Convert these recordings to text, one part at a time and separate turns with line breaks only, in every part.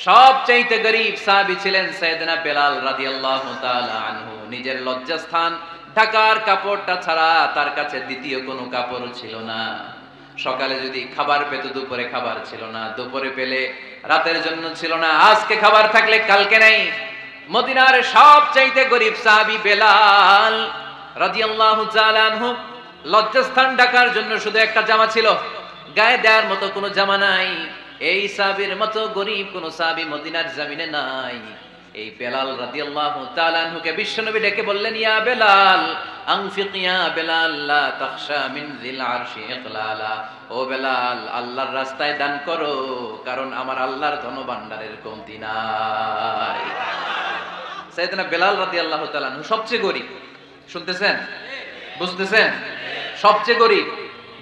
সবচাইতে গরীব সাহাবী ছিলেন সাইয়েদনা বেলাল রাদিয়াল্লাহু তাআলা আনহু। নিজের লজ্জাস্থান ঢাকার কাপড়টা ছাড়া তার কাছে দ্বিতীয় কোনো কাপড় ছিল না। সকালে যদি খাবার পেত, দুপুরে খাবার ছিল না, দুপুরে পেলে রাতের জন্য ছিল না, আজকে খাবার থাকলে কালকে নাই। মদিনার সবচাইতে গরীব সাহাবী বেলাল রাদিয়াল্লাহু তাআলা আনহু, লজ্জাস্থান ঢাকার জন্য শুধু একটা জামা ছিল, গায়ে দেওয়ার মতো কোনো জামা নাই। এই সাহাবীর মতো গরীব কোন সাহাবী মদিনার জমিনে নাই। এই বেলাল রাদিয়াল্লাহু তাআলা আনহুকে বিশ্বনবী ডেকে বললেন, ইয়া বেলাল আনফিক ইয়া বেলাল লা তাখশা মিন যিল আরশি ইকলালা। ও বেলাল, আল্লাহর রাস্তায় দান করো, কারণ আমার আল্লাহর ধনভাণ্ডারের কমতি নাই। সাইয়েদনা বেলাল রাদিয়াল্লাহু তাআলা আনহু সবচেয়ে গরীব। শুনতেছেন? বুঝতেছেন? সবচেয়ে গরীব।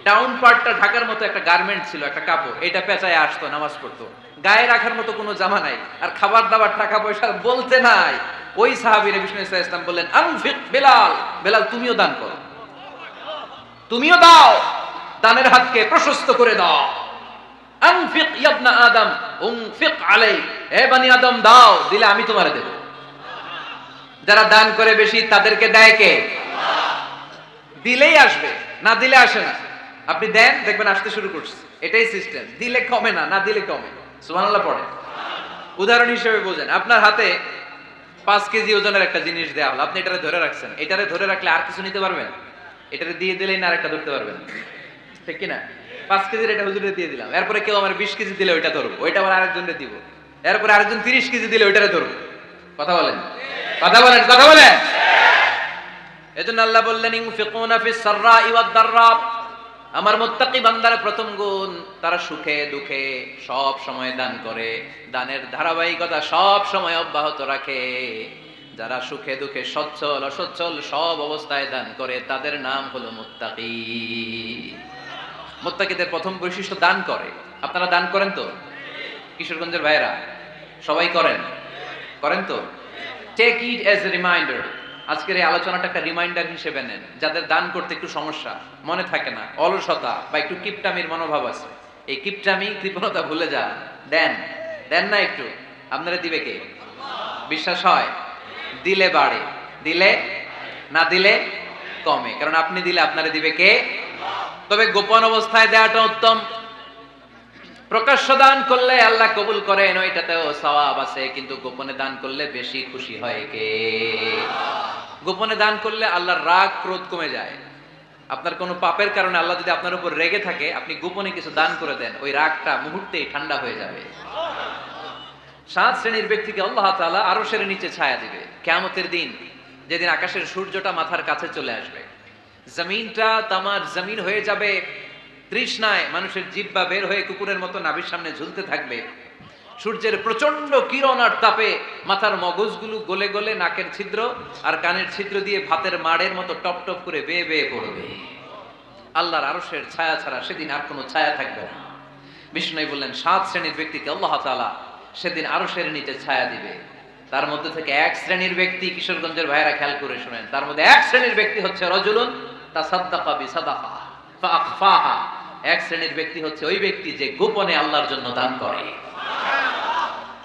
ডাউন পার্টটা ঢাকার মতো একটা গার্মেন্ট ছিল, একটা কাপড়, এটা পেঁচায় আসতো, নামাজ পড়তো, গায়ে রাখার মতো কোনো জামা নাই, আর খাবার দাবার টাকা পয়সা বলতে নাই। ওই সাহাবীর বিষ্ণু ইসলাম বললেন, আনফিক বেলাল, বেলাল তুমিও দান করো, তুমিও দাও, দানের হাতকে প্রশস্ত করে দাও। আনফিক ইবনা আদম উনফিক আলাই, হে বনি আদম দাও, দিলে আমি তোমারে দেব। যারা দান করে বেশি তাদেরকে দেয় কে? দিলেই আসবে, না দিলে আসে না। আপনি দেন, দেখবেন আসতে শুরু করছে। এটাই সিস্টেম। দিলে কমে না, না দিলে কমে। সুবহানাল্লাহ পড়ে। উদাহরণ হিসেবে বোঝেন, আপনার হাতে 5 কেজি ওজনের একটা জিনিস দেওয়া হলো, আপনি এটারে ধরে রাখছেন। এটারে ধরে রাখলে আর কিছু নিতে পারবেন? এটারে দিয়ে দিলেই না আরেকটা ধরতে পারবেন, ঠিক কি না? 5 কেজির এটা হুজুরে দিয়ে দিলাম, এরপরে কেউ আমার 20 কেজি দিলে ওইটা ধরবো, ওইটা আবার আরেকজনকে দিব, এরপরে আরেকজন 30 কেজি দিলে ওইটারে ধরবো। কথা বলেন, কথা বলেন, কথা বলেন। এজন্য আল্লাহ বললেন, ইনফিকুনা ফিস সাররাই ওয়াদ দাররা। আমার মুত্তাকি বান্দার প্রথম গুণ, তারা সুখে দুঃখে সব সময় দান করে, দানের ধারাবাহিকতা সব সময় অব্যাহত রাখে। যারা সুখে দুঃখে সচ্ছল অসচ্ছল সব অবস্থায় দান করে, তাদের নাম হলো মুত্তাকি। মুত্তাকিদের প্রথম বৈশিষ্ট্য দান করে। আপনারা দান করেন তো? কিশোরগঞ্জের ভাইয়েরা সবাই করেন? করেন তো? Take it as a reminder. আজকের এই আলোচনাটা একটা রিমাইন্ডার হিসেবে নেন। যাদের দান করতে একটু সমস্যা, মনে থাকে না, অলসতা বা একটু কিপটামির মনোভাব আছে, এই কিপটামি কৃপণতা ভুলে যান। দেন, দেন না একটু, আপনারা দিবে কে? বিশ্বাস হয়? দিলে বাড়ে, দিলে না দিলে কমে, কারণ আপনি দিলে আপনারা দিবে কে? তবে গোপন অবস্থায় দেওয়াটা উত্তম। প্রকাশ্য দান করলে আল্লাহ কবুল করেন, ওইটাতেও সওয়াব আছে, কিন্তু গোপনে দান করলে বেশি খুশি হয় কে? গোপনে দান করলে আল্লাহর রাগ ক্রোধ কমে যায়। আপনার কোনো পাপের কারণে আল্লাহ যদি আপনার উপর রেগে থাকে, আপনি গোপনে কিছু দান করে দেন, ওই রাগটা মুহূর্তেই ঠান্ডা হয়ে যাবে। 7 শ্রেণীর ব্যক্তিকে আল্লাহ তাআলা আরশের নিচে ছায়া দিবে কিয়ামতের দিন, যেদিন আকাশের সূর্যটা মাথার কাছে চলে আসবে, জমিনটা তামার জমিন হয়ে যাবে, তৃষ্ণায় মানুষের জিহ্বা বের হয়ে কুকুরের মতো নাভির সামনে ঝুলতে থাকবে। সূর্যের প্রচন্ড কিরণ আর তাপে মাথার মগজগুলো গলে গলে নাকের ছিদ্র আর কানের ছিদ্র দিয়ে ভাতের মাড়ের মতো টপ টপ করে বেয়ে বেয়ে পড়বে। আল্লাহর আরশের ছায়া ছাড়া সেদিন আর কোনো ছায়া থাকবে না। বিষ্ণু বললেন, 7 শ্রেণীর ব্যক্তিকে আল্লাহ তাআলা সেদিন আরশের নিচে ছায়া দিবে। তার মধ্যে থেকে 1 শ্রেণীর ব্যক্তি, কিশোরগঞ্জের ভাইয়েরা খেয়াল করে শুনেন, তার মধ্যে 1 শ্রেণীর ব্যক্তি হচ্ছে রাজুলুন তাসাদ্দাকা বিসাদাকা ফাআখফাহা। 1 শ্রেণীর ব্যক্তি হচ্ছে ওই ব্যক্তি যে গোপনে আল্লাহর জন্য দান করে।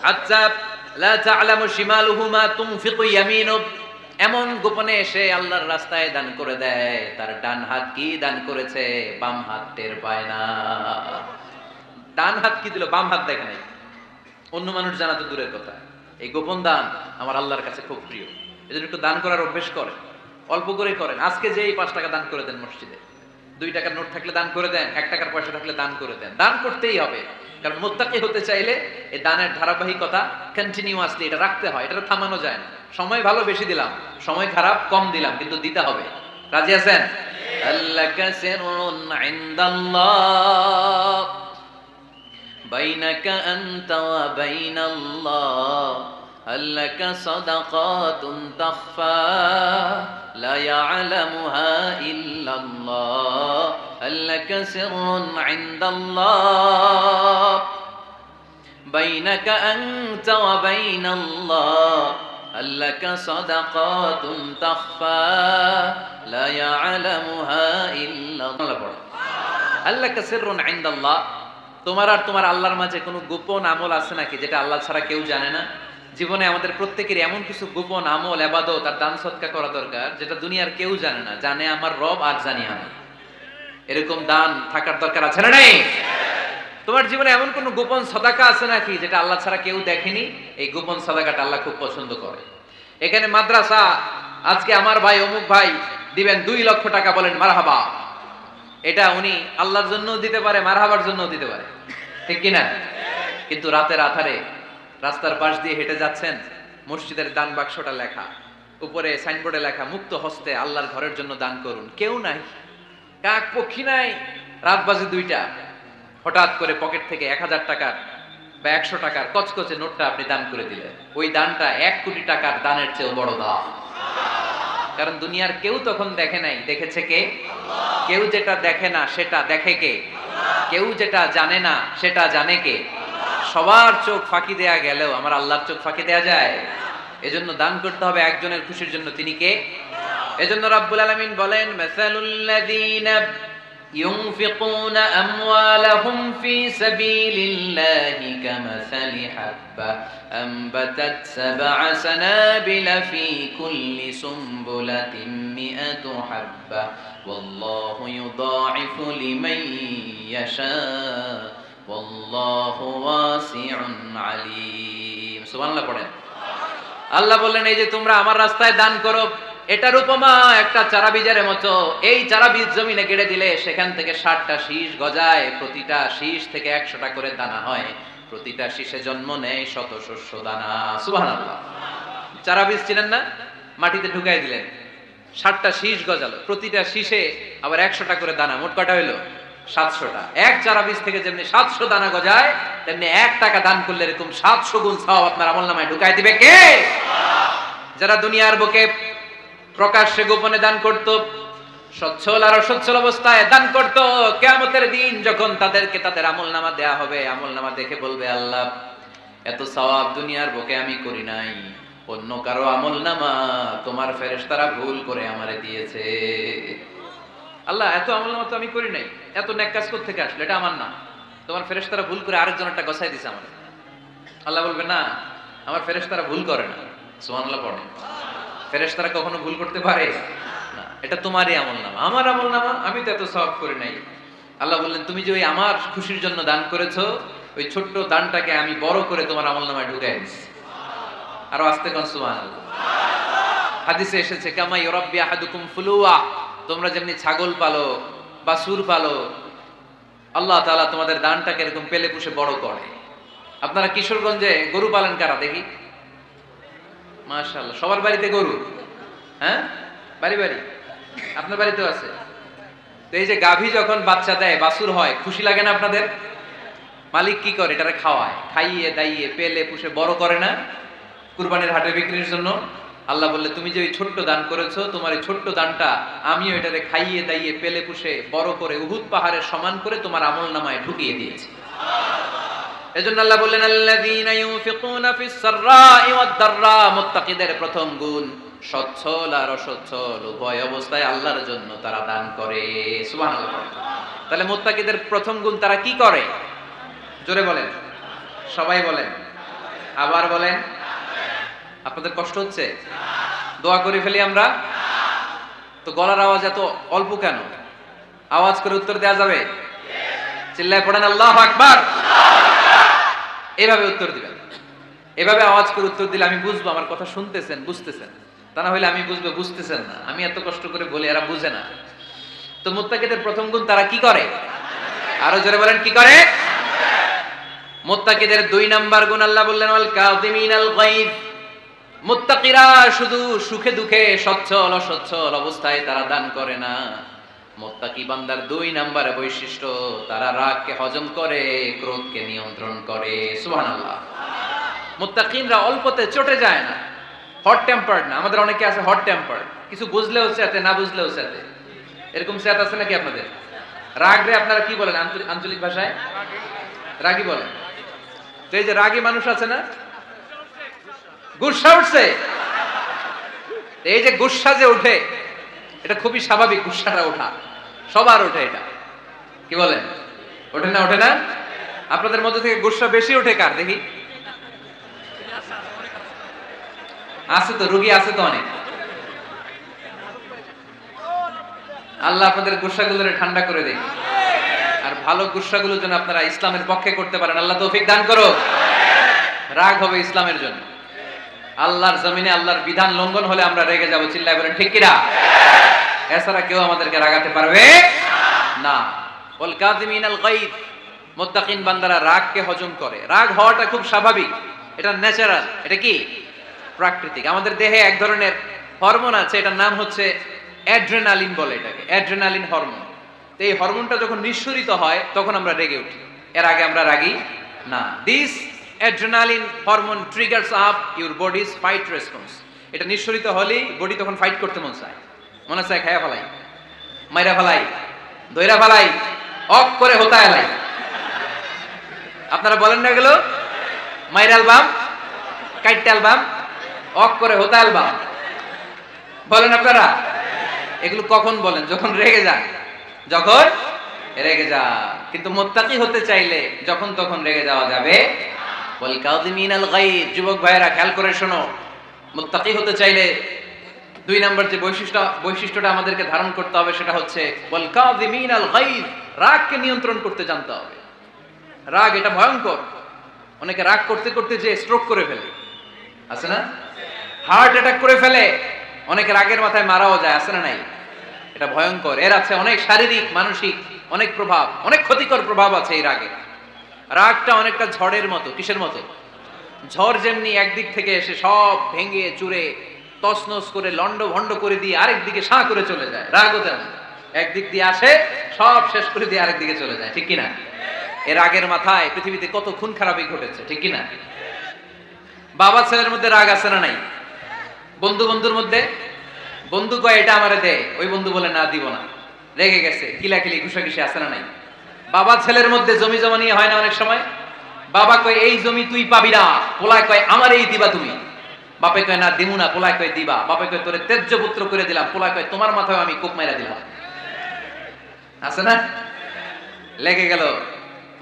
হাত্তা লা তা'লামু শিমালুহু মা তুনফিকু ইয়ামিনু, এমন গোপনে এসে আল্লাহর রাস্তায় দান করে দেয়, তার ডান হাত কি দান করেছে বাম হাত টের পায় না। ডান হাত কি দিল, বাম হাত দেখে নাই, অন্য মানুষ জানা তো দূরের কথা। এই গোপন দান আমার আল্লাহর কাছে খুব প্রিয়। এজন্য একটু দান করার অভ্যেস করেন, অল্প করে করেন। আজকে যে এই 5 টাকা দান করে দেন মসজিদে, 2 টাকার নোট থাকলে দান করে দেন, 1 টাকার পয়সা থাকলে দান করে দেন। দান করতেই হবে, কারণ মুত্তাকি হতে চাইলে এই দানের ধারাবাহিকতা কন্টিনিউয়াসলি এটা রাখতে হয়, এটা থামানো যায় না। সময় ভালো বেশি দিলাম, সময় খারাপ কম দিলাম, কিন্তু দিতে হবে। রাজি আছেন? আল্লাকা সিররুন ইনদাল্লাহ বাইনাকা আনতা ওয়া বাইনাল্লাহ, আল্লাকা সাদাকাতুন তাখফা লা ইয়ালামুহা ইল্লাল্লাহ, আল্লাকা সিররুন ইনদাল্লাহ বাইনাকা আনতা ওয়া বাইনাল্লাহ, আল্লাকা সাদাকাতুন তাখফা লা ইয়ালামুহা ইল্লাল্লাহ। আল্লাকা সিররুন ইনদাল্লাহ, তোমার আর তোমার আল্লাহর মাঝে কোনো গোপন আমল আছে নাকি যেটা আল্লাহ ছাড়া কেউ জানে না? জীবনে আমাদের প্রত্যেকের এমন কিছু গোপন আমল, ইবাদত আর দান সদকা করা দরকার যেটা দুনিয়ার কেউ জানে না, জানে আমার রব আর জানি আমি। এরকম দান থাকার দরকার আছে না নেই? তোমার জীবনে এমন কোন গোপন সাদাকা আছে নাকি যেটা আল্লাহ ছাড়া কেউ দেখেনি? এই গোপন সাদাকাটা আল্লাহ খুব পছন্দ করে। এখানে মাদ্রাসা, আজকে আমার ভাই অমুক ভাই দিবেন 2 লক্ষ টাকা, বলেন মারহাবা। এটা উনি আল্লাহর জন্যও দিতে পারে, মারহাবার জন্যও দিতে পারে, ঠিক কিনা? কিন্তু রাতের আধারে রাস্তার পাশ দিয়ে হেঁটে যাচ্ছেন, মসজিদের দান বাক্সটা লেখা, উপরে সাইনবোর্ডে লেখা মুক্ত হস্তে আল্লাহর ঘরের জন্য দান করুন। কেউ নাই, কাক পক্ষী নাই, রাত বাজে 2টা, হঠাৎ করে পকেট থেকে 1000 টাকার বা 100 টাকার কচকচে নোটটা আপনি দান করে দিলেন। ওই দানটা 1 কোটি টাকার দানের চেয়েও বড় দান। কারণ দুনিয়ার কেউ তখন দেখে নাই, দেখেছে কে? কেউ যেটা দেখে না সেটা দেখে কে? কেউ যেটা জানে না সেটা জানে কে? সবার চোখ ফাঁকি দেয়া গেলেও আমার আল্লাহর চোখ ফাঁকি দেয়া যায়? এজন্য দান করতে হবে একজনের খুশির জন্য, তিনি কে? এজন্য রাব্বুল আলামিন বলেন, মাসালুল্লাযীনা ينفقون أموالهم في سبيل الله كمثل حبة أنبتت 7 سنابل في كل سنبلة 100 حبة والله يضاعف لمن يشاء والله واسع عليم। সুবহানাল্লাহ পড়েন। আল্লাহ বললেন, এই যে তোমরা আমার রাস্তায় দান করো, এটার উপমা একটা চারা বীজের মতো। এই চারা বীজ জমিনে গেড়ে দিলে সেখান থেকে 60টা শীষ গজায়, প্রতিটা শীষ থেকে 100টা করে দানা হয়, প্রতিটা শীষে জন্ম নেয় শত শস্য দানা। সুবহানাল্লাহ। চারা বীজ ছিলেন না, মাটিতে ঢুকাই দিলেন, 60টা শীষ গজালো, প্রতিটা শীষে আবার 100টা করে দানা, মোট কটা হইলো? 700টা। এক চারা বীজ থেকে যেমনি 700 দানা গজায়, তেমনি 1 টাকা দান করলে এরকম 700 গুণ সওয়াব আপনার আমলনামায় ঢুকাই দিবে কে? যারা দুনিয়ার বুকে প্রকাশ্যে গোপনে দান করত, সচ্ছল আর অসচ্ছল অবস্থায় দান করত, কিয়ামতের দিন যখন তাদেরকে তাদের আমলনামা দেয়া হবে, আমলনামা দেখে বলবে, আল্লাহ এত সওয়াব দুনিয়ার বুকে আমি করি নাই, অন্য কারো আমলনামা তোমার ফেরেশতারা ভুল করে আমারে দিয়েছে। আল্লাহ এত আমলনামা তো আমি করি নাই, এত নেক কাজ করতে থেকে আসলে, এটা আমার না, তোমার ফেরেশতারা ভুল করে আরেকজনেরটা গছাই দিয়েছে আমারে। আল্লাহ বলবে, না, আমার ফেরেশতারা ভুল করে না। সুবহানাল্লাহ পড়ে। ফেরেশতারা কখনো ভুল করতে পারে না, এটা তোমারই আমলনামা, আমার আমলনামা, আমি তো এত সওয়াব করে নাই। আল্লাহ বললেন, তুমি যে ওই আমার খুশির জন্য দান করেছো, ওই ছোট্ট দানটাকে আমি বড় করে তোমার আমলনামায় ঢুকাই দিয়েছি। আরো আস্তে কোন সুবহানাল্লাহ। হাদিসে এসেছে, কামা ইউরাব্বি আহাদুকুম ফুলুয়া, তোমরা যেমনি ছাগল পালো, বাছুর পালো, আল্লাহ তাআলা তোমাদের দানটাকে এরকম পেলে পুষে বড় করে। আপনারা কিশোরগঞ্জে গরু পালন কারা দেখি? মাশাআল্লাহ, সবার বাড়িতে গরু? হ্যাঁ, বাড়ি বাড়ি। আপনার বাড়িতেও আছে? তো এই যে গাভী যখন বাচ্চা দেয়, বাছুর হয়, খুশি লাগে না আপনাদের? মালিক কি করে? এটারে খাওয়ায়, খাইয়ে দাইয়ে পেলে পুষে বড় করে না, কুরবানির হাটে বিক্রির জন্য। আল্লাহ বললে, তুমি যে ওই ছোট্ট দান করেছো, তোমার এই ছোট্ট দানটা আমিও এটারে খাইয়ে দাইয়ে পেলে পুষে বড় করে উহুদ পাহাড়ের সমান করে তোমার আমলনামায় ঢুকিয়ে দিয়েছি। এজন্য আল্লাহ বললেন, আল্লাযীনা ইউনফিকুনা ফিস সাররাই ওয়াদ দাররা, মুত্তাকিদের প্রথম গুণ সচ্ছল আর অসচ্ছল উভয় অবস্থায় আল্লাহর জন্য তারা দান করে। সুবহানাল্লাহ। তাহলে মুত্তাকিদের প্রথম গুণ, তারা কি করে? জোরে বলেন, সবাই বলেন, আবার বলেন। আপনাদের কষ্ট হচ্ছে? দোয়া করে ফেলি আমরা তো। গলার আওয়াজ এত অল্প কেন? আওয়াজ করে উত্তর দেওয়া যাবে? চিল্লায় পড়েন আল্লাহু আকবার। এভাবে উত্তর দিবেন, এভাবে আওয়াজ করে উত্তর দিলে আমি বুঝবো আমার কথা শুনতেছেন, বুঝতেছেন। তা না হলে আমি বুঝবো বুঝতেছেন না, আমি এত কষ্ট করে বলি, এরা বুঝে না। তো মুত্তাকিদের প্রথম গুণ, তারা কি করে? আরো জোরে বলেন, কি করে? মুত্তাকিদের 2 নাম্বার গুণ আল্লাহ বললেন, ওয়াল কাযিমিনাল গায়ব। মুত্তাকিরা শুধু সুখে দুঃখে, সচ্ছল অসচ্ছল অবস্থায় তারা দান করে না। মুত্তাকি বান্দার 2 নাম্বার বৈশিষ্ট্য, তারা রাগকে হজম করে, ক্রোধকে নিয়ন্ত্রণ করে। সুবহানাল্লাহ। মুত্তাকিনরা অল্পতে চটে যায় না, হট টেম্পার্ড না। আমাদের অনেকে আছে হট টেম্পার্ড, কিছু বুঝলেও চাতে, না বুঝলেও চাতে। এরকম চাত আছে নাকি আপনাদের? রাগরে আপনারা কি বলেন আঞ্চলিক ভাষায়? রাগী বলেন। তো এই যে রাগী মানুষ আছে না, গুসা উঠছে, এই যে গুসা যে উঠে, এটা খুবই স্বাভাবিক। গুসাটা ওঠা সবার ওঠে, এটা কি বলেন? ওঠে না? ওঠে না? আপনাদের মধ্যে থেকে গুসা বেশি ওঠে কার দেখি? আছে তো, রুগী আছে তো অনেক। আল্লাহ আপনাদের গুসাগুলোরে ঠান্ডা করে দেয়, আর ভালো গুসাগুলো যেন আপনারা ইসলামের পক্ষে করতে পারেন। আল্লাহ তৌফিক দান করো। রাগ হবে ইসলামের জন্য। আল্লাহর জমিনে আল্লাহর বিধান লঙ্ঘন হলে আমরা রেগে যাব, চিল্লায় বলেন ঠিক কিনা? এছাড়া কেউ আমাদেরকে রাগাতে পারবে না। ওয়াল কাযিমিনাল গায়ব, মুত্তাকিন বান্দারা রাগকে হজম করে। রাগ হওয়াটা খুব স্বাভাবিক, এটা ন্যাচারাল, এটা কি প্রাকৃতিক। আমাদের দেহে এক ধরনের হরমোন আছে, এটার নাম হচ্ছে অ্যাড্রেনালিন বলে এটাকে, অ্যাড্রেনালিন হরমোন। তো এই হরমোনটা যখন নিঃসরিত হয় তখন আমরা রেগে উঠি, এর আগে আমরা রাগি না। This adrenaline hormone triggers up your bodies fight response. এটা নিঃসরিত হলেই বডি তখন ফাইট করতে মন চায়, মনে চায় খায়া ফেলাই, মাইরা ফেলাই, দইরা ফেলাই, অক করে হোতা এলাই। আপনারা বলেন না এগুলো? মাইরা অ্যালবাম, কাইটটা অ্যালবাম, অক করে হোতা অ্যালবাম বলেন আপনারা? এগুলো কখন বলেন? যখন রেগে যান, যখন রেগে যান। কিন্তু মুত্তাকি হতে চাইলে যখন তখন রেগে যাওয়া যাবে। ওয়াল কাযিমিনাল গায়ব, যুবক ভাইরা খেয়াল করে শোনো, মুত্তাকি হতে চাইলে 2 নম্বর যে বৈশিষ্ট্যটা আমাদেরকে ধারণ করতে হবে সেটা হচ্ছে ওয়াল কাযিমিনাল গায়ব, রাগকে নিয়ন্ত্রণ করতে জানতে হবে। রাগ এটা ভয়ঙ্কর। অনেকে রাগ করতে করতে যে স্ট্রোক করে ফেলে, আছে না? হার্ট অ্যাটাক করে ফেলে। অনেকে রাগের মাথায় মারাও যায়, আছে না নাই? এটা ভয়ঙ্কর। এর আছে অনেক শারীরিক, মানসিক অনেক প্রভাব, অনেক ক্ষতিকর প্রভাব আছে এই রাগে। রাগটা অনেকটা ঝড়ের মতো। কিসের মতো? ঝড় যেমনি একদিক থেকে এসে সব ভেঙে চুরে তছনছ করে লন্ড ভন্ড করে দিয়ে আরেক দিকে সাঁ করে চলে যায়, রাগও তেমন একদিক দিয়ে আসে সব শেষ করে দিয়ে আরেক দিকে চলে যায়, ঠিক কিনা? এর রাগের মাথায় পৃথিবীতে কত খুন খারাপি ঘটেছে, ঠিক কিনা? বাবা ছেলের মধ্যে রাগ আছে না নাই? বন্ধু বন্ধুর মধ্যে, বন্ধু কয় এটা আমারে দে, ওই বন্ধু বলে না দিব না, রেগে গেছে, কিলাকিলি ঘুষাঘুষি আছে না নাই? বাবা ছেলের মধ্যে জমি জমা নিয়ে হয় না অনেক সময়? বাবা কয় এই জমি তুই পাবি না, পোলায় কয় আমার এই দিবা তুমি। বাপে কয় না দিমু না, পোলায় কয় দিবা। বাপে কয় তোরে তেজ্য পুত্র করে দিলাম, পোলায় কয় তোমার মাথায় আমি কোপ মাইরা দিলাম। আছে না? লেগে গেল,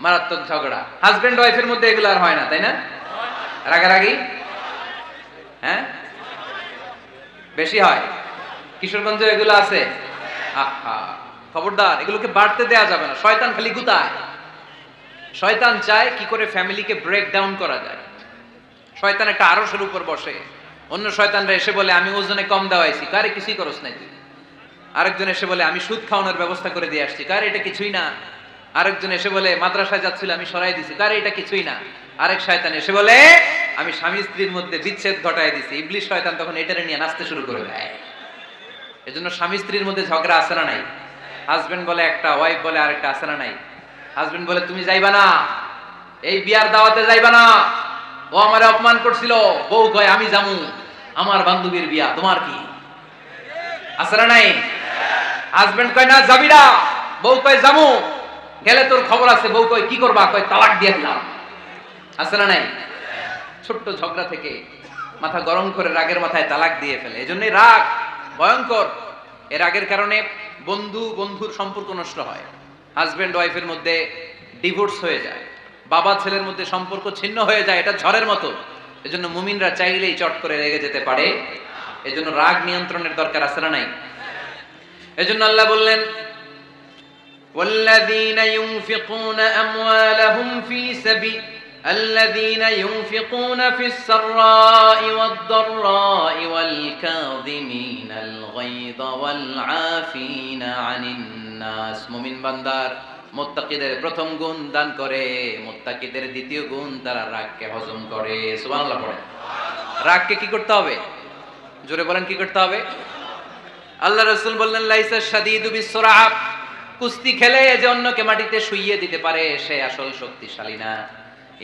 মারাত্মক ঝগড়া। হাজবেন্ড ওয়াইফের মধ্যে এগুলো আর হয় না, তাই না? রাগারাগি হ্যাঁ বেশি হয়। কিশোরগঞ্জে এগুলো আছে। আহা, খবরদার, এগুলোকে বাড়তে দেয়া যাবে না। শয়তান খালি গুতায়। শয়তান চায় কি করে ফ্যামিলিকে ব্রেক ডাউন করা যায়। শয়তান একটা আরশের উপর বসে, অন্য শয়তানরা এসে বলে আমি ওজনে কম দেওয়াইছি, কারে কিছুই করস নাই তুই। আরেকজন এসে বলে আমি সুদ খাওয়ানোর ব্যবস্থা করে দিয়ে আসছি, কারে এটা কিছুই না। আরেকজন এসে বলে মাদ্রাসায় যাচ্ছিল আমি সরাই দিছি, কারে এটা কিছুই না। আরেক শয়তান এসে বলে আমি স্বামী স্ত্রীর মধ্যে বিচ্ছেদ ঘটায় দিছি। ইবলিশ শয়তান তখন এটারে নিয়ে নাচতে শুরু করে দেয়। এজন্য স্বামী স্ত্রীর মধ্যে ঝগড়া আছে না নাই? হাজবেন্ড বলে একটা, ওয়াইফ বলে আরেকটা, আছে না নাই? হাজবেন্ড বলে তুমি যাইবা না, এই বিয়ার দাওয়াতে যাইবা না, ও আমারে অপমান করছিল। বউ কয় আমি যামু, আমার বান্ধবীর বিয়া, তোমার কি? আছে না নাই? হাজবেন্ড কয় না যাবি না, বউ কয় যামু, গেলে তোর খবর আছে। বউ কয় কি করবা? কয় তালাক দিয়ে দিলাম। আছে না নাই? ছোট্ট ঝগড়া থেকে মাথা গরম করে রাগের মাথায় তালাক দিয়ে ফেলে। এজন্যই রাগ ভয়ঙ্কর। এর রাগের কারণে বন্ধু বন্ধুর সম্পর্ক নষ্ট হয়, হাজবেন্ড ওয়াইফের মধ্যে ডিভোর্স হয়ে যায়, বাবা ছেলের মধ্যে সম্পর্ক ছিন্ন হয়ে যায়। এটা ঝড়ের মতো। এজন্য মুমিনরা চাইলেই চট করে রেগে যেতে পারে। এজন্য রাগ নিয়ন্ত্রণের দরকার আছে না নাই? এজন্য আল্লাহ বললেন والذين ينفقون أموالهم في سبيل الذين ينفقون في السراء والضراء والكاظمين الغيظ والعافين عن الناس। মুমিন বান্দার মুত্তাকিদের প্রথম গুণ দান করে, মুত্তাকিদের দ্বিতীয় গুণ তারা রাগকে হজম করে। সুবহানাল্লাহ পড়েন। রাগকে কি করতে হবে? জোরে বলেন কি করতে হবে? আল্লাহ রাসূল বললেন লাইসা শাদীদু বিসসুরআ, কুস্তি খেলে যে অন্যকে মাটিতে শুইয়ে দিতে পারে সে আসল শক্তিশালী না।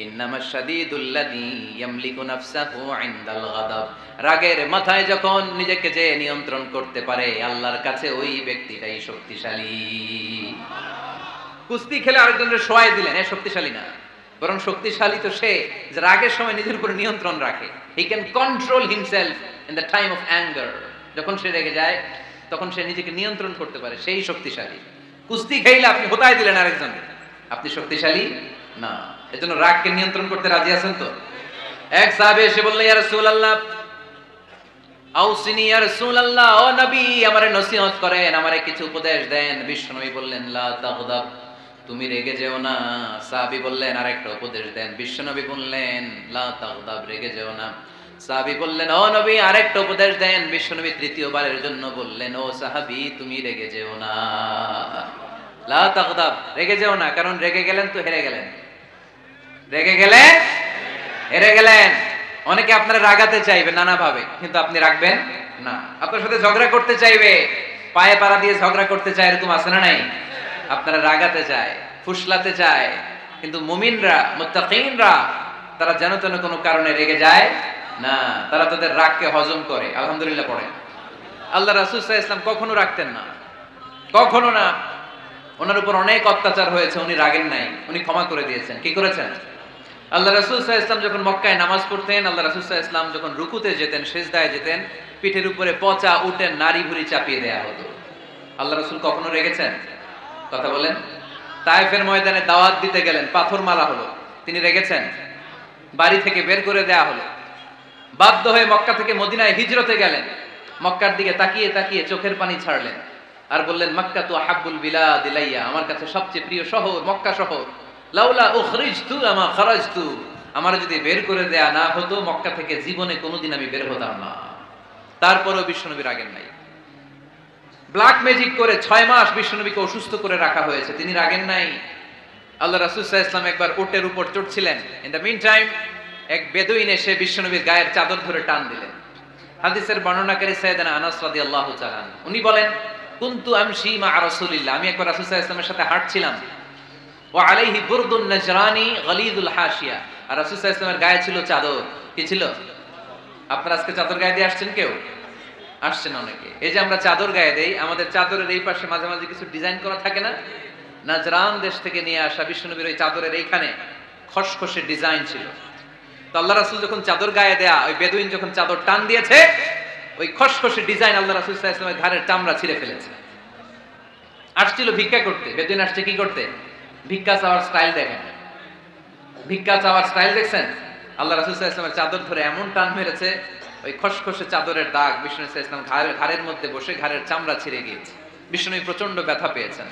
ইন্নামাশ শাদীদুল্লাযী ইয়ামলিকু নাফসাহু ইনদাল গাদাব, রাগের মাথায় যখন নিজেকে যে নিয়ন্ত্রণ করতে পারে আল্লাহর কাছে ওই ব্যক্তিটাই শক্তিশালী। কুস্তি খেলে আরেকজনের শোয়াই দিলেন, এ শক্তিশালী না। বরং শক্তিশালী তো সে যে রাগের সময় নিজের উপর নিয়ন্ত্রণ রাখে। He can control himself in the time of anger. যখন সে রেগে যায় তখন সে নিজেকে নিয়ন্ত্রণ করতে পারে, সেই শক্তিশালী। কুস্তি খেলে আপনি হোতায় দিলেন আরেকজনকে, আপনি শক্তিশালী না। এজন্য রাগকে নিয়ন্ত্রণ করতে রাজি আছেন তো? এক সাহাবী এসে বললেন, ইয়া রাসূলুল্লাহ আউসিনি ইয়া রাসূলুল্লাহ, ও নবী আমারে নসিহত করেন, আমারে কিছু উপদেশ দেন। বিশ্বনবী বললেন, লা তাগদাব, তুমি রেগে যেও না। সাহাবী বললেন, আরেকটা উপদেশ দেন। বিশ্বনবী বললেন, লা তাগদাব, রেগে যেও না। সাহাবী বললেন, ও নবী আরেকটা উপদেশ দেন। বিশ্বনবী তৃতীয়বারের জন্য বললেন, ও সাহাবী তুমি রেগে যেও না, লা তাগদাব, রেগে যেও না। কারণ রেগে গেলেন তো হেরে গেলেন, রেগে গেলে হেরে গেলেন। অনেকে আপনারা রাগাতে চাইবে নানা ভাবে, কিন্তু আপনি রাখবেন না। আপনার সাথে ঝগড়া করতে চাইবে, পায়ে পাড়া দিয়ে ঝগড়া করতে চায়, এরকম আছে না নাই? আপনারা রাগাতে চায়, ফুসলাতে চায়, কিন্তু মুমিনরা, মুত্তাকিনরা, তারা যেন তেন কোনো কারণে রেগে যায় না। তারা তাদের রাগকে হজম করে। আলহামদুলিল্লাহ পড়ে। আল্লাহ রাসূল সাল্লাল্লাহু আলাইহি ওয়াসাল্লাম কখনো রাখতেন না, কখনো না। ওনার উপর অনেক অত্যাচার হয়েছে, উনি রাগেন নাই, উনি ক্ষমা করে দিয়েছেন। কি করেছেন? আল্লাহ রাসূল সাল্লাল্লাহু আলাইহি ওয়াসাল্লাম যখন মক্কায় নামাজ পড়তেন, আল্লাহ রাসূল সাল্লাল্লাহু আলাইহি ওয়াসাল্লাম যখন রুকুতে যেতেন, সিজদায় যেতেন, পিঠের উপরে পচা উটের নাড়ি ভুঁড়ি চাপিয়ে দেয়া হতো। আল্লাহ রাসূল কখনো রেগেছেন? কথা বলেন। তায়েফের ময়দানে দাওয়াত দিতে গেলেন, পাথর মারা হলো, তিনি রেগেছেন? বাড়ি থেকে বের করে দেয়া হলো, বাধ্য হয়ে মক্কা থেকে মদিনায় হিজরতে গেলেন। মক্কার দিকে তাকিয়ে তাকিয়ে চোখের পানি ছাড়লেন আর বললেন, মক্কা তু আহাব্বুল বিলাদ ইলাইয়া, আমার কাছে সবচেয়ে প্রিয় শহর মক্কা শহর। লাউলা উখরিজতু আমা খারাজতু, আমার যদি বের করে দেয়া না হতো মক্কা থেকে জীবনে কোনোদিন আমি বের হতাম না। তারপরেও বিশ্বনবী রাগেন নাই। ব্ল্যাক ম্যাজিক করে 6 মাস বিশ্বনবীকে অসুস্থ করে রাখা হয়েছে, তিনি রাগেন নাই। আল্লাহ রাসূল সাল্লাল্লাহু আলাইহি ওয়াসাল্লাম একবার উটের উপর চড়ছিলেন। ইন দ্য মিন টাইম এক বেদুইন এসে বিশ্বনবীর গায়ের চাদর ধরে টান দিলেন। হাদিসের বর্ণনাকারী সাইয়েদনা আনাস রাদিয়াল্লাহু তাআলা উনি বলেন, কুনতু আমশি মা রাসূলিল্লাহ, আমি একবার রাসূল সাল্লাল্লাহু আলাইহি ওয়াসাল্লামের সাথে হাঁটছিলাম। ওয়া আলাইহি বুরদুন নাজরানি গলিদুল হাশিয়া, আর রাসূল সাল্লাল্লাহু আলাইহি ওয়াসাল্লামের গায়ে ছিল চাদর। কি ছিল? আপনারা আজকে চাদর গায়ে দিয়ে আসছেন কেউ? আসছেন অনেকে। এই যে আমরা চাদর গায়ে দেই, আমাদের চাদরের এই পাশে মাঝে মাঝে কিছু ডিজাইন করা থাকে না? নাজরান দেশ থেকে নিয়ে আসা বিশ্বনবীর ওই চাদরের এইখানে খসখসে ডিজাইন ছিল। তো আল্লাহ রাসূল যখন চাদর গায়ে দেয়া, ওই বেদুইন যখন চাদর টান দিয়েছে, ওই খসখসে ডিজাইন আল্লাহ রাসূল সাল্লাল্লাহু আলাইহি ওয়াসাল্লামের ঘাড়ের চামড়া ছিঁড়ে ফেলেছে। আসছিল ভিক্ষা করতে, বেদুইন আসছে কি করতে? ভিক্ষা চাওয়ার স্টাইল দেখেন, ভিক্ষা চাওয়ার স্টাইল দেখছেন? আল্লাহ রাসূল সাল্লাল্লাহু আলাইহি ওয়াসাল্লামের চাদর ধরে এমন টান মেরেছে, ওই খসখসে চাদরের দাগ বিষ্ণু সাল্লাল্লাহু আলাইহি ওয়াসাল্লাম ঘাড়ের মধ্যে বসে ঘাড়ের চামড়া ছিঁড়ে গিয়েছে। বিষ্ণু প্রচন্ড ব্যথা পেয়েছেন,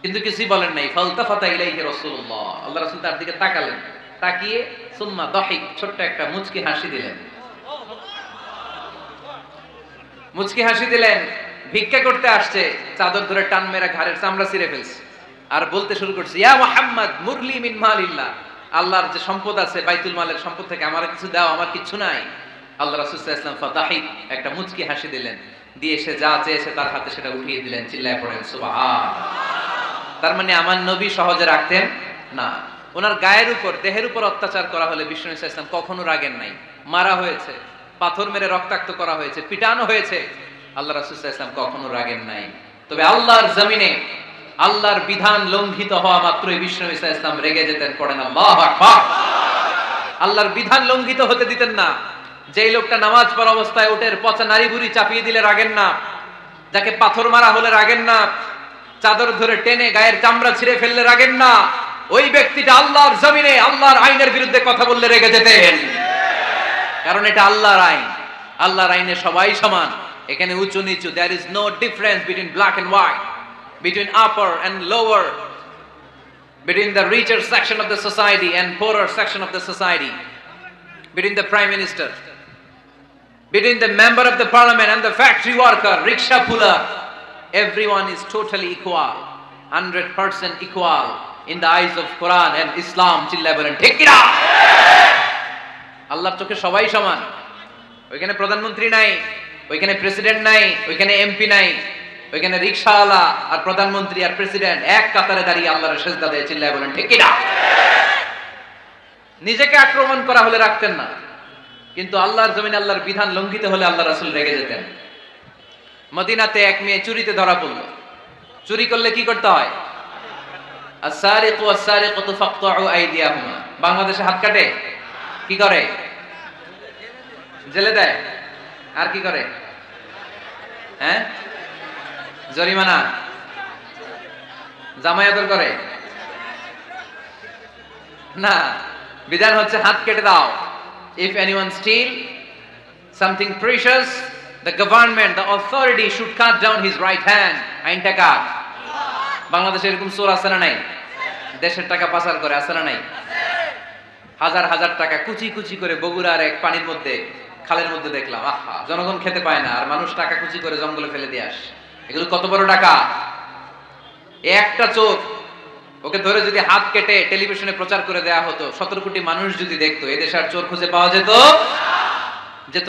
কিন্তু কিছুই বলেন নাই। ফালতাফাতা ইলাইহি রাসূলুল্লাহ, আল্লাহ রাসূল তার দিকে তাকালেন, তাকিয়ে সুম্মা দাহিক, ছোট্ট একটা মুচকি হাসি দিলেন। মুচকি হাসি দিলেন। ভিক্ষা করতে আসছে, চাদর ধরে টান মেরে ঘাড়ের চামড়া ছিঁড়ে ফেলছে, আর বলতে শুরু করছে, ইয়া মুহাম্মদ মুরলি মিন মালিল্লাহ, আল্লাহর যে সম্পদ আছে বাইতুল মালের সম্পদ থেকে আমার কিছু দাও, আমার কিছু নাই। আল্লাহ রাসূল সাল্লাল্লাহু আলাইহি ওয়াসাল্লাম ফাদাহিক, একটা মুচকি হাসি দিলেন, দিয়ে সে যা চেয়েছে তার হাতে সেটা উঠিয়ে দিলেন। চিল্লায় পড়েন সুবহান। তার মানে আমার নবী সহজে রাখতেন না। ওনার গায়ের উপর, দেহের উপর অত্যাচার করা হলে বিষ্ণু সাল্লাল্লাহু আলাইহি ওয়াসাল্লাম কখনো রাগেন নাই। মারা হয়েছে, পাথর মেরে রক্তাক্ত করা হয়েছে, পিটানো হয়েছে, আল্লাহ রাসূল সাল্লাল্লাহু আলাইহি ওয়াসাল্লাম কখনো রাগেন নাই। তবে আল্লাহর জমিনে আল্লাহর বিধান লঙ্ঘিত হওয়া মাত্রই বিষ্ণু সাল্লাল্লাহু আলাইহি ওয়াসাল্লাম রেগে যেতেন। পড়েন আল্লাহু আকবার। আল্লাহর বিধান লঙ্ঘিত হতে দিতেন না। যেই লোকটা নামাজ পড়া অবস্থায় উটের পচা নাড়ি ভুঁড়ি চাপিয়ে দিলে রাগেন না, যাকে পাথর মারা হলে রাগেন না, চাদর ধরে টেনে গায়ের চামড়া ছিঁড়ে ফেললে রাগেন না, ওই ব্যক্তিটা আল্লাহর জমিনে আল্লাহর আইনের বিরুদ্ধে কথা বললে রেগে যেতেন। কারণ এটা আল্লাহর আইন, আল্লাহর আইনে সবাই সমান। এখানে উঁচু নিচু, there is no difference between black and white, between upper and lower, between the richer section of the society and poorer section of the society, between the prime minister, between the member of the parliament and the factory worker, rickshaw puller. Everyone is totally equal, 100% equal in the eyes of Quran and Islam. চিল্লায় বলেন ঠিক কি না? আল্লাহর চোখে সবাই সমান। ওইখানে প্রধানমন্ত্রী নাই, ওইখানে প্রেসিডেন্ট নাই, ওইখানে এমপি নাই, ওইখানে রিকশাওয়ালা আর প্রধানমন্ত্রী আর প্রেসিডেন্ট এক কাতারে দাঁড়িয়ে আল্লাহর সেজদা দেয়। চিল্লায় বলেন ঠিক কি না? নিজেকে আক্রমণ করা হলে রাখতেন না, কিন্তু আল্লাহর জমিনে আল্লাহর বিধান লঙ্ঘিত হলে আল্লাহ রাসূল রেগে যেতেন। মদিনাতে এক মেয়ে চুরিতে ধরা পড়ল। চুরি করলে কি করতে হয়? আস-সারিকু ওয়াস-সারিকাতু ফাকতাউ আইদিয়াহুমা। বাংলাদেশে হাত কাটে, কি করে? জেলে দেয়। আর কি করে? হ্যাঁ, জরিমানা, জামায়াতর করে। না, বিধান হচ্ছে হাত কেটে দাও। If anyone steal something precious, the government, the authority should cut down his right hand. আইনটা কার? বাংলাদেশে এরকম চোর আছে না নাই? দেশের টাকা পাচার করে, আছে না নাই? হাজার হাজার টাকা কুচি কুচি করে বগুড়ার এক পানির মধ্যে, খালের মধ্যে দেখলাম। আহা, জনগণ খেতে পায় না, আর মানুষ টাকা কুচি করে জঙ্গলে ফেলে দিয়ে আসে। এগুলো কত বড় টাকা! একটা চোর, ওকে ধরে যদি হাত কেটে টেলিভিশনে প্রচার করে দেয়া হতো, 17 কোটি মানুষ যদি দেখতো, এদেশে আর চোর খুঁজে পাওয়া যেত?